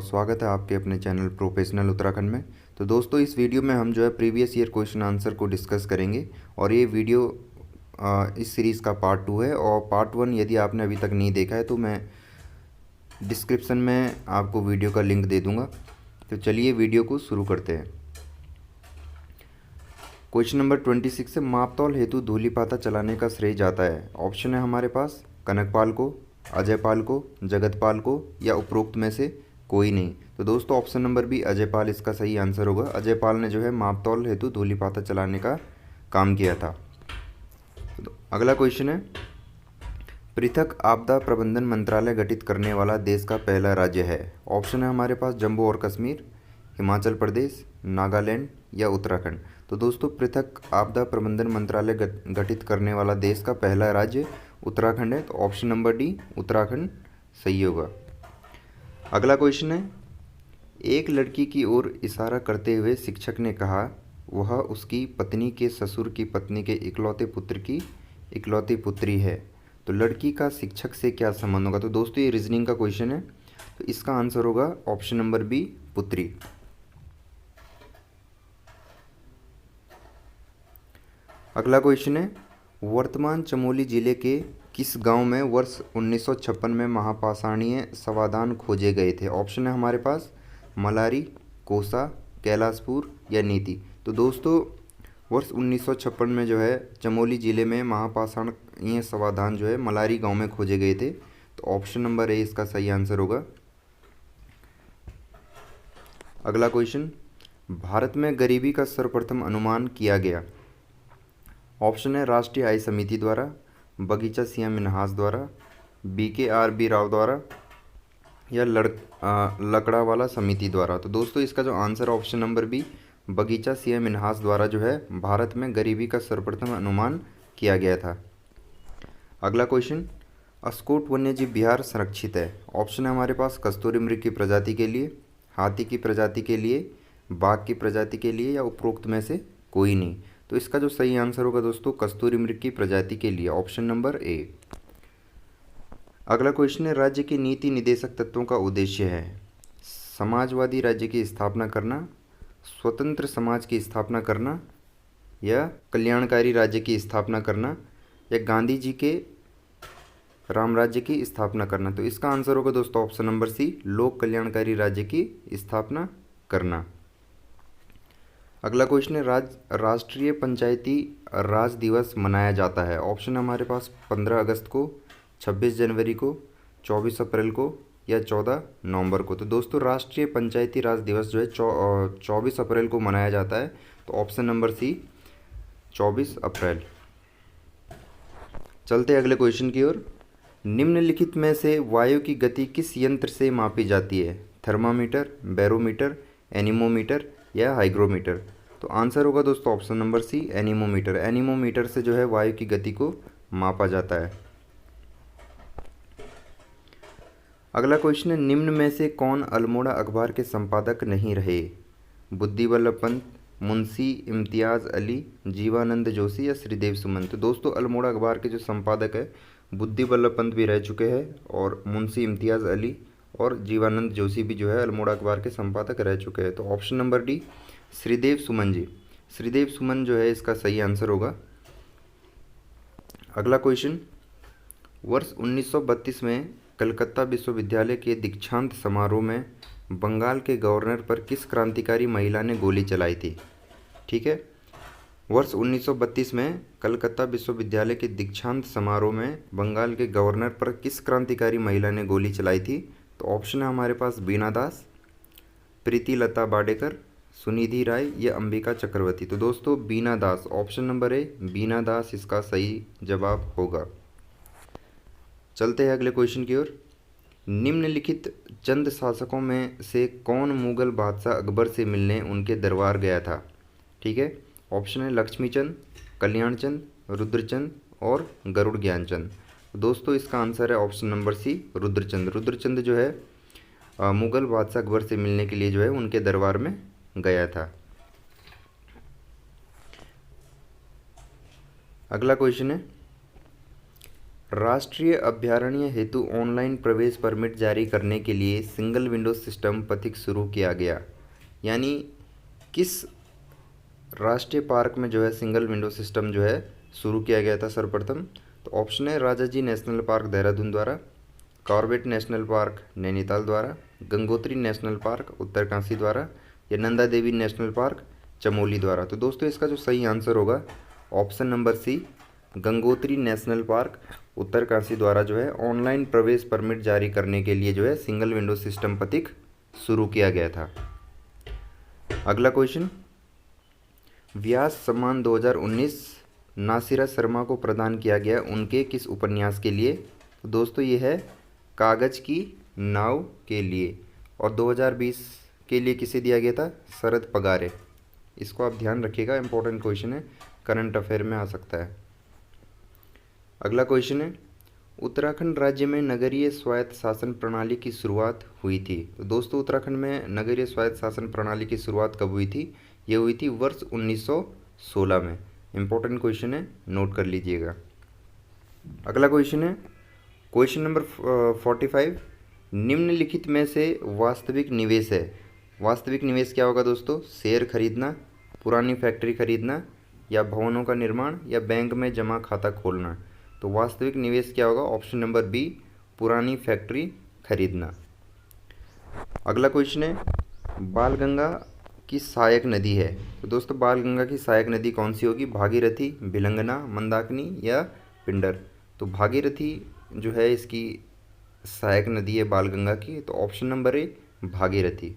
और स्वागत है आपके अपने चैनल प्रोफेशनल उत्तराखंड में। तो दोस्तों, इस वीडियो में हम जो है प्रीवियस ईयर क्वेश्चन आंसर को डिस्कस करेंगे और ये वीडियो इस सीरीज़ का पार्ट 2 है। और पार्ट 1 यदि आपने अभी तक नहीं देखा है तो मैं डिस्क्रिप्शन में आपको वीडियो का लिंक दे दूँगा। तो चलिए वीडियो को शुरू करते हैं। क्वेश्चन नंबर 26 से मापतौल हेतु धूलिपाता चलाने का श्रेय जाता है। ऑप्शन है हमारे पास कनकपाल को, अजयपाल को, जगतपाल को या उपरोक्त में से कोई नहीं। तो दोस्तों ऑप्शन नंबर बी अजयपाल इसका सही आंसर होगा। अजयपाल ने जो है मापतौल हेतु धूलिपाता चलाने का काम किया था। तो अगला क्वेश्चन है, पृथक आपदा प्रबंधन मंत्रालय गठित करने वाला देश का पहला राज्य है। ऑप्शन है हमारे पास जम्मू और कश्मीर, हिमाचल प्रदेश, नागालैंड या उत्तराखंड। तो दोस्तों पृथक आपदा प्रबंधन मंत्रालय गठित करने वाला देश का पहला राज्य उत्तराखंड है। तो ऑप्शन नंबर डी उत्तराखंड सही होगा। अगला क्वेश्चन है, एक लड़की की ओर इशारा करते हुए शिक्षक ने कहा वह उसकी पत्नी के ससुर की पत्नी के इकलौते पुत्र की इकलौती पुत्री है। तो लड़की का शिक्षक से क्या संबंध होगा? तो दोस्तों ये रीजनिंग का क्वेश्चन है, तो इसका आंसर होगा ऑप्शन नंबर बी पुत्री। अगला क्वेश्चन है, वर्तमान चमोली जिले के किस गांव में वर्ष 1956 में महापाषाणीय समाधान खोजे गए थे? ऑप्शन है हमारे पास मलारी, कोसा, कैलाशपुर या नीति। तो दोस्तों वर्ष 1956 में जो है चमोली ज़िले में महापाषाणीय समाधान जो है मलारी गांव में खोजे गए थे। तो ऑप्शन नंबर ए इसका सही आंसर होगा। अगला क्वेश्चन, भारत में गरीबी का सर्वप्रथम अनुमान किया गया। ऑप्शन है राष्ट्रीय आय समिति द्वारा, बगीचा सिंह मिन्हास द्वारा, BKRB राव द्वारा या लकड़ावाला समिति द्वारा। तो दोस्तों इसका जो आंसर ऑप्शन नंबर बी बगीचा सिंह मिन्हास द्वारा जो है भारत में गरीबी का सर्वप्रथम अनुमान किया गया था। अगला क्वेश्चन, अस्कोट वन्यजीव विहार संरक्षित है। ऑप्शन है हमारे पास कस्तूरी मृग की प्रजाति के लिए, हाथी की प्रजाति के लिए, बाघ की प्रजाति के लिए या उपरोक्त में से कोई नहीं। तो इसका जो सही आंसर होगा दोस्तों कस्तूरी मृग की प्रजाति के लिए, ऑप्शन नंबर ए। अगला क्वेश्चन है, राज्य के नीति निदेशक तत्वों का उद्देश्य है समाजवादी राज्य की स्थापना करना, स्वतंत्र समाज की स्थापना करना या कल्याणकारी राज्य की स्थापना करना या गांधी जी के राम राज्य की स्थापना करना। तो इसका आंसर होगा दोस्तों ऑप्शन नंबर सी लोक कल्याणकारी राज्य की स्थापना करना। अगला क्वेश्चन है, राष्ट्रीय पंचायती राज दिवस मनाया जाता है। ऑप्शन हमारे पास 15 अगस्त को, 26 जनवरी को, 24 अप्रैल को या 14 नवंबर को। तो दोस्तों राष्ट्रीय पंचायती राज दिवस जो है 24 अप्रैल को मनाया जाता है। तो ऑप्शन नंबर सी 24 अप्रैल। चलते अगले क्वेश्चन की ओर, निम्नलिखित में से वायु की गति किस यंत्र से मापी जाती है? थर्मामीटर, बैरोमीटर, एनीमोमीटर या हाइग्रोमीटर। तो आंसर होगा दोस्तों option number C anemometer. Anemometer से जो है वायु की गति को मापा जाता है। अगला क्वेश्चन है, निम्न में से कौन अल्मोड़ा अखबार के संपादक नहीं रहे? बुद्धि वल्लभ पंत, मुंशी इम्तियाज़ अली, जीवानंद जोशी या श्रीदेव सुमन। तो दोस्तों अल्मोड़ा अखबार के जो संपादक है बुद्धि वल्लभ पंत भी रह चुके हैं और मुंशी इम्तियाज़ अली और जीवानंद जोशी भी जो है अल्मोड़ा अखबार के संपादक रह चुके हैं। तो option number D Shridev Suman ji, Shridev सुमन जो है इसका सही आंसर होगा। अगला क्वेश्चन, वर्ष 1932 में कलकत्ता विश्वविद्यालय के दीक्षांत समारोह में बंगाल के गवर्नर पर किस क्रांतिकारी महिला ने गोली चलाई थी? ठीक है, वर्ष 1932 में कलकत्ता विश्वविद्यालय के दीक्षांत समारोह में बंगाल के गवर्नर पर किस क्रांतिकारी महिला ने गोली चलाई थी? तो ऑप्शन है हमारे पास बीना दास, प्रीतिलता वाडेकर, सुनिधि राय या अंबिका चक्रवर्ती। तो दोस्तों बीना दास, ऑप्शन नंबर ए बीना दास इसका सही जवाब होगा। चलते हैं अगले क्वेश्चन की ओर, निम्नलिखित चंद शासकों में से कौन मुगल बादशाह अकबर से मिलने उनके दरबार गया था? ठीक है, ऑप्शन है लक्ष्मीचंद, कल्याणचंद, रुद्रचंद और गरुड़ ज्ञानचंद। दोस्तों इसका आंसर है option number C Rudrachand. Rudrachand जो है मुगल बादशाह अकबर से मिलने के लिए जो है उनके दरबार में गया था। अगला क्वेश्चन है, राष्ट्रीय अभयारण्य हेतु ऑनलाइन प्रवेश परमिट जारी करने के लिए सिंगल विंडो सिस्टम पथिक शुरू किया गया। यानी किस राष्ट्रीय पार्क में जो है सिंगल विंडो सिस्टम जो है शुरू किया गया था सर्वप्रथम? तो ऑप्शन है राजाजी नेशनल पार्क देहरादून द्वारा, कॉर्बेट नेशनल पार्क नैनीताल द्वारा, गंगोत्री नेशनल पार्क उत्तरकाशी द्वारा, या नंदा देवी नेशनल पार्क चमोली द्वारा। तो दोस्तों इसका जो सही आंसर होगा option number C, Gangotri national park Uttarkashi द्वारा जो है ऑनलाइन प्रवेश परमिट जारी करने के लिए जो है सिंगल विंडो सिस्टम पथिक शुरू किया गया था। अगला क्वेश्चन, व्यास सम्मान 2019 नासिरा शर्मा को प्रदान किया गया उनके किस उपन्यास के लिए? तो दोस्तों ये है कागज की नाव के लिए। और 2020 के लिए किसे दिया गया था? शरद पगारे। इसको आप ध्यान रखिएगा, इंपॉर्टेंट क्वेश्चन है, करंट अफेयर में आ सकता है। अगला क्वेश्चन है, उत्तराखंड राज्य में नगरीय स्वायत्त शासन प्रणाली की शुरुआत हुई थी। तो दोस्तों उत्तराखंड में नगरीय स्वायत्त शासन प्रणाली की शुरुआत कब हुई थी? ये हुई थी वर्ष 1916 में। इंपॉर्टेंट क्वेश्चन है, नोट कर लीजिएगा। अगला क्वेश्चन है क्वेश्चन नंबर 45, निम्नलिखित में से वास्तविक निवेश है। वास्तविक निवेश क्या होगा दोस्तों? शेयर खरीदना, पुरानी फैक्ट्री खरीदना, या भवनों का निर्माण, या बैंक में जमा खाता खोलना। तो वास्तविक निवेश क्या होगा? ऑप्शन नंबर बी, पुरानी फैक्ट्री खरीदना। अगला क्वेश्चन है, बालगंगा की सहायक नदी है। तो दोस्तों बालगंगा की सहायक नदी कौन सी होगी? भागीरथी, भिलंगना, मंदाकिनी, या पिंडर। तो भागीरथी जो है इसकी सहायक नदी है बालगंगा की। तो ऑप्शन नंबर ए, भागीरथी।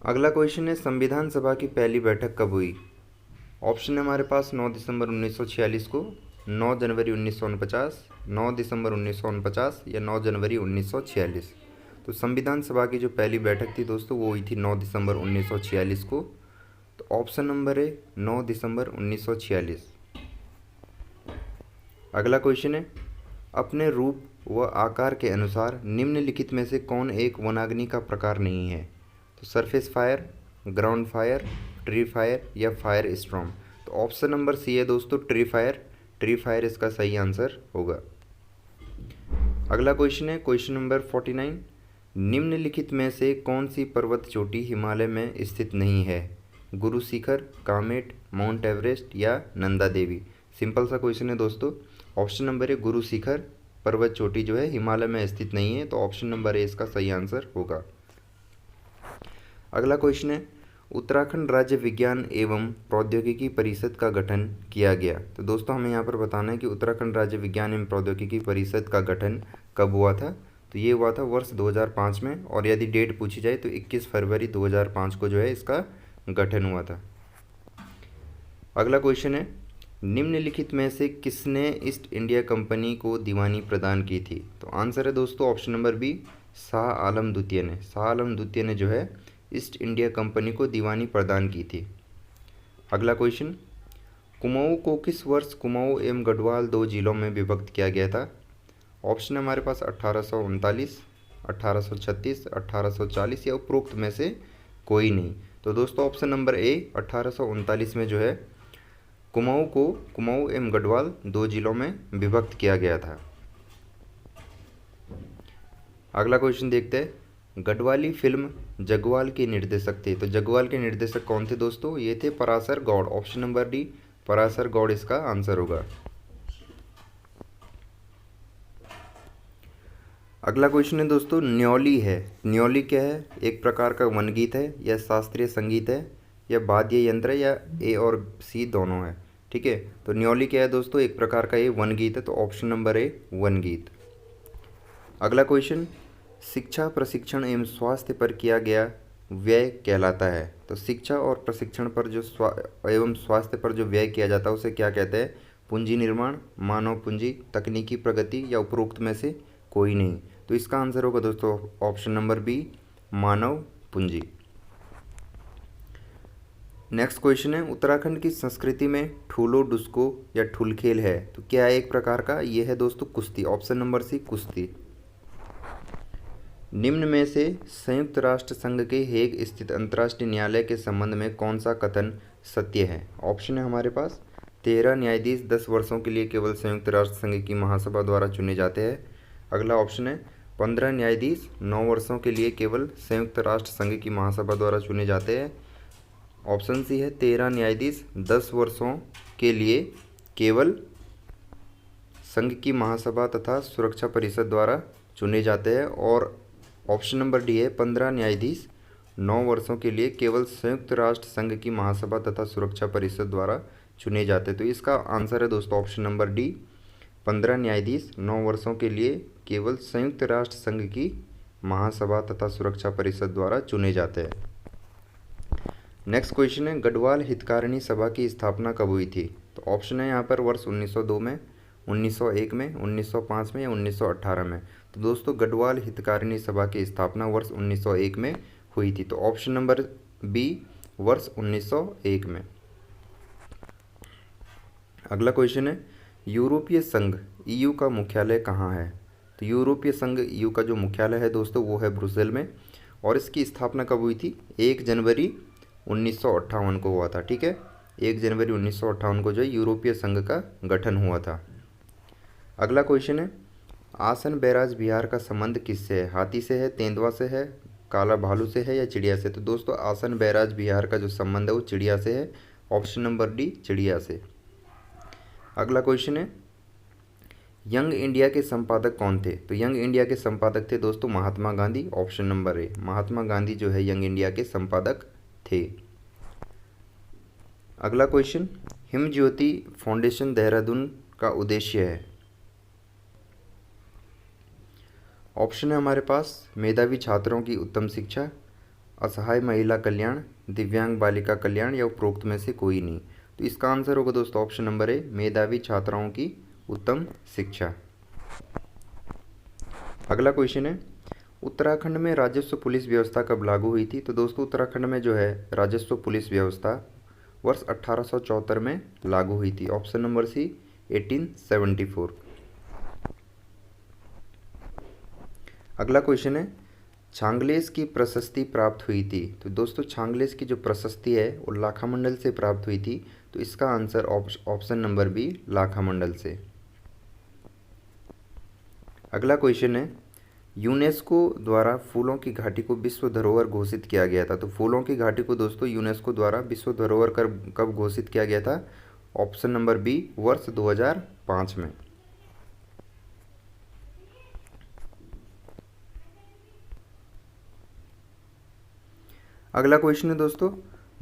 अगला क्वेश्चन है, संविधान सभा की पहली बैठक कब हुई? ऑप्शन है हमारे पास 9 दिसंबर 1946 को, 9 जनवरी 1949, 9 दिसंबर 1949, या 9 जनवरी 1946। तो संविधान सभा की जो पहली बैठक थी दोस्तों वो हुई थी 9 दिसंबर 1946 को। तो ऑप्शन नंबर है 9 दिसंबर 1946। अगला क्वेश्चन है, अपने रूप व आकार के अनुसार निम्नलिखित में से कौन एक वनाग्नि का प्रकार नहीं है? तो surface fire, ground fire, tree fire, या फायर स्टॉर्म। तो ऑप्शन नंबर सी है दोस्तों, ट्री फायर। ट्री फायर इसका सही आंसर होगा। अगला क्वेश्चन है क्वेश्चन नंबर 49, निम्नलिखित में से कौन सी पर्वत चोटी हिमालय में स्थित नहीं है? गुरु शिखर, कामेट, माउंट एवरेस्ट, या नंदा देवी। सिंपल सा क्वेश्चन है दोस्तों। ऑप्शन नंबर है गुरु शिखर पर्वत चोटी जो है हिमालय में स्थित नहीं है। तो ऑप्शन नंबर ए इसका सही आंसर होगा। अगला क्वेश्चन है, उत्तराखंड राज्य विज्ञान एवं प्रौद्योगिकी परिषद का गठन किया गया। तो दोस्तों हमें यहाँ पर बताना है कि उत्तराखंड राज्य विज्ञान एवं प्रौद्योगिकी परिषद का गठन कब हुआ था? तो ये हुआ था वर्ष 2005 में। और यदि डेट पूछी जाए तो 21 फरवरी 2005 को जो है इसका गठन हुआ था। अगला क्वेश्चन है, निम्नलिखित में से किसने ईस्ट इंडिया कंपनी को दीवानी प्रदान की थी? तो आंसर है दोस्तों option number B, Shah Alam द्वितीय ने। शाह आलम द्वितीय ने जो है ईस्ट इंडिया कंपनी को दीवानी प्रदान की थी। अगला क्वेश्चन, कुमाऊं को किस वर्ष कुमाऊं एवं गढ़वाल 2 जिलों में विभक्त किया गया था? ऑप्शन है हमारे पास 1839, 1836, 1840, या उपरोक्त में से कोई नहीं। तो दोस्तों ऑप्शन नंबर ए 1839 में जो है कुमाऊं एवं गढ़वाल 2 जिलों में विभक्त किया गया था। अगला क्वेश्चन देखते हैं, गढ़वाली फिल्म जगवाल के निर्देशक थे। तो जगवाल के निर्देशक कौन थे दोस्तों? ये थे Parashar Gaur. Option number D, Parashar Gaur इसका आंसर होगा। अगला क्वेश्चन है दोस्तों, न्यौली है। न्यौली क्या है? एक प्रकार का वनगीत है, या शास्त्रीय संगीत है, या वाद्य यंत्र, या ए और सी दोनों है। ठीक है, तो न्यौली क्या है दोस्तों? एक प्रकार का ये वनगीत है। तो ऑप्शन नंबर ए वनगीत। अगला क्वेश्चन, शिक्षा, प्रशिक्षण एवं स्वास्थ्य पर किया गया व्यय कहलाता है। तो शिक्षा और प्रशिक्षण पर जो एवं स्वास्थ्य पर जो व्यय किया जाता है उसे क्या कहते हैं? पूंजी निर्माण, मानव पूंजी, तकनीकी प्रगति, या उपरोक्त में से कोई नहीं। तो इसका आंसर होगा दोस्तों ऑप्शन नंबर बी, मानव पूंजी। नेक्स्ट क्वेश्चन है, उत्तराखंड की संस्कृति में ठूलो डुस्को या ठुलखेल है। तो क्या है एक प्रकार का? ये है दोस्तों कुश्ती। ऑप्शन नंबर सी कुश्ती। निम्न में से संयुक्त राष्ट्र संघ के हेग स्थित अंतर्राष्ट्रीय न्यायालय के संबंध में कौन सा कथन सत्य है? ऑप्शन है हमारे पास 13 न्यायाधीश 10 वर्षों के लिए केवल संयुक्त राष्ट्र संघ की महासभा द्वारा चुने जाते हैं। अगला ऑप्शन है 15 न्यायाधीश 9 वर्षों के लिए केवल संयुक्त राष्ट्र संघ की महासभा द्वारा चुने जाते हैं। ऑप्शन सी है 13 न्यायाधीश 10 वर्षों के लिए केवल संघ की महासभा तथा सुरक्षा परिषद द्वारा चुने जाते हैं। और ऑप्शन नंबर डी है 15 न्यायाधीश 9 वर्षों के लिए केवल संयुक्त राष्ट्र संघ की महासभा तथा सुरक्षा परिषद द्वारा चुने जाते हैं। तो इसका आंसर है दोस्तों ऑप्शन नंबर डी, 15 न्यायाधीश 9 वर्षों के लिए केवल संयुक्त राष्ट्र संघ की महासभा तथा सुरक्षा परिषद द्वारा चुने जाते हैं। नेक्स्ट क्वेश्चन है गढ़वाल हितकारिणी सभा की स्थापना कब हुई थी? तो ऑप्शन है यहाँ पर वर्ष 1902 में, 1901 में, 1905 में या 1918 में। तो दोस्तों गढ़वाल हितकारिणी सभा की स्थापना वर्ष 1901 में हुई थी। तो ऑप्शन नंबर बी वर्ष 1901 में। अगला क्वेश्चन है यूरोपीय संघ ईयू का मुख्यालय कहाँ है? तो यूरोपीय संघ ईयू का जो मुख्यालय है दोस्तों वो है ब्रुसेल में। और इसकी स्थापना कब हुई थी? 1 जनवरी 1958 को हुआ था। ठीक है, 1 जनवरी 1958 को जो है यूरोपीय संघ का गठन हुआ था। अगला क्वेश्चन है आसन बैराज बिहार का संबंध किससे है? हाथी से है, तेंदुआ से है, काला भालू से है या चिड़िया से? तो दोस्तों आसन बैराज बिहार का जो संबंध है वो चिड़िया से है। ऑप्शन नंबर डी चिड़िया से। अगला क्वेश्चन है यंग इंडिया के संपादक कौन थे? तो यंग इंडिया के संपादक थे दोस्तों Mahatma Gandhi. Option number A Mahatma Gandhi जो है यंग इंडिया के संपादक थे। अगला क्वेश्चन हिम ज्योति फाउंडेशन देहरादून का उद्देश्य है? ऑप्शन है हमारे पास मेधावी छात्रों की उत्तम शिक्षा, असहाय महिला कल्याण, दिव्यांग बालिका कल्याण या उपरोक्त में से कोई नहीं। तो इसका आंसर होगा दोस्तों ऑप्शन नंबर ए मेधावी छात्राओं की उत्तम शिक्षा। अगला क्वेश्चन है उत्तराखंड में राजस्व पुलिस व्यवस्था कब लागू हुई थी? तो दोस्तों उत्तराखंड में जो है राजस्व पुलिस व्यवस्था वर्ष 1874 में लागू हुई थी। Option number C 1874। अगला क्वेश्चन है छांगलेस की प्रशस्ति प्राप्त हुई थी? तो दोस्तों छांगलेस की जो प्रशस्ति है वो लाखामंडल से प्राप्त हुई थी। तो इसका answer option number B Lakhamandal से। अगला क्वेश्चन है यूनेस्को द्वारा फूलों की घाटी को विश्व धरोहर घोषित किया गया था। तो फूलों की घाटी को दोस्तों यूनेस्को द्वारा विश्व धरोहर कब घोषित किया गया था? ऑप्शन नंबर बी वर्ष 2005 में। अगला क्वेश्चन है दोस्तों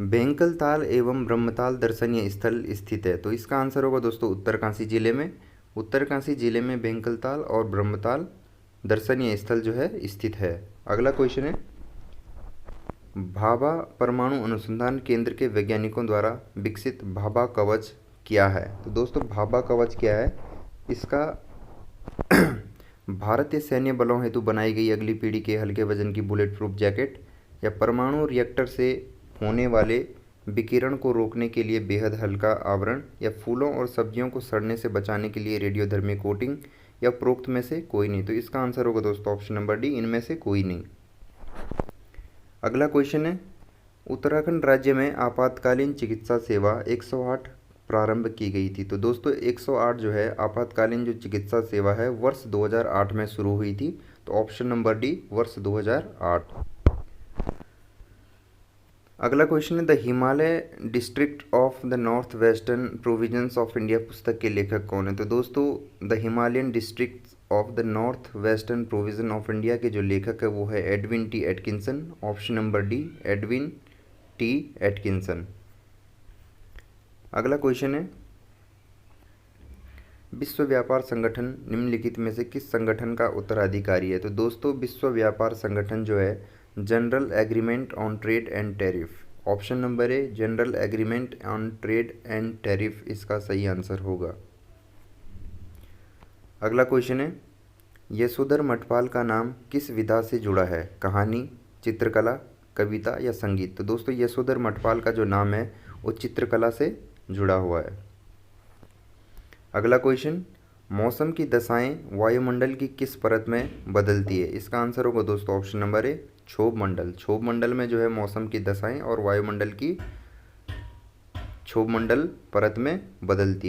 भेंकल ताल एवं ब्रह्मताल दर्शनीय स्थल स्थित है। तो इसका आंसर होगा दोस्तों उत्तरकाशी जिले में। उत्तरकाशी जिले में भेंकल ताल और ब्रह्मताल दर्शनीय स्थल जो है स्थित है। अगला क्वेश्चन है भाभा परमाणु अनुसंधान केंद्र के वैज्ञानिकों द्वारा विकसित भाभा कवच क्या है? तो दोस्तों भाभा कवच क्या है? इसका भारतीय सैन्य बलों हेतु बनाई गई अगली पीढ़ी के हल्के वजन की बुलेट प्रूफ जैकेट या परमाणु रिएक्टर से होने वाले विकिरण को रोकने के लिए बेहद हल्का आवरण या फूलों और सब्जियों को सड़ने से बचाने के लिए रेडियोधर्मी कोटिंग या उपरोक्त में से कोई नहीं। तो इसका आंसर होगा दोस्तों ऑप्शन नंबर डी इनमें से कोई नहीं। अगला क्वेश्चन है उत्तराखंड राज्य में आपातकालीन चिकित्सा सेवा 108 प्रारंभ की गई थी। तो दोस्तों 108 जो है आपातकालीन जो चिकित्सा सेवा है वर्ष 2008 में शुरू हुई थी। तो ऑप्शन नंबर डी वर्ष 2008। अगला क्वेश्चन है the Himalaya district of the north western provisions of India पुस्तक के लेखक कौन है? तो दोस्तों the Himalayan district of the north western provision of India के जो लेखक है वो है Edwin T Atkinson. Option number D Edwin T Atkinson. अगला क्वेश्चन है विश्व व्यापार संगठन निम्नलिखित में से किस संगठन का उत्तराधिकारी है? तो दोस्तों विश्व व्यापार संगठन जो है general agreement on trade and tariff. Option number a general agreement on trade and tariff इसका सही आंसर होगा। अगला क्वेश्चन है यशोधर मठपाल का नाम किस विधा से जुड़ा है? कहानी, चित्रकला, कविता या संगीत? तो दोस्तों यशोधर मठपाल का जो नाम है वो चित्रकला से जुड़ा हुआ है। अगला क्वेश्चन मौसम की दशाएं वायुमंडल की किस परत में बदलती है? इसका आंसर होगा दोस्तों ऑप्शन नंबर ए, क्षोभ मंडल। क्षोभ मंडल में जो है मौसम की दशाएं और वायुमंडल की क्षोभ मंडल परत में बदलती है।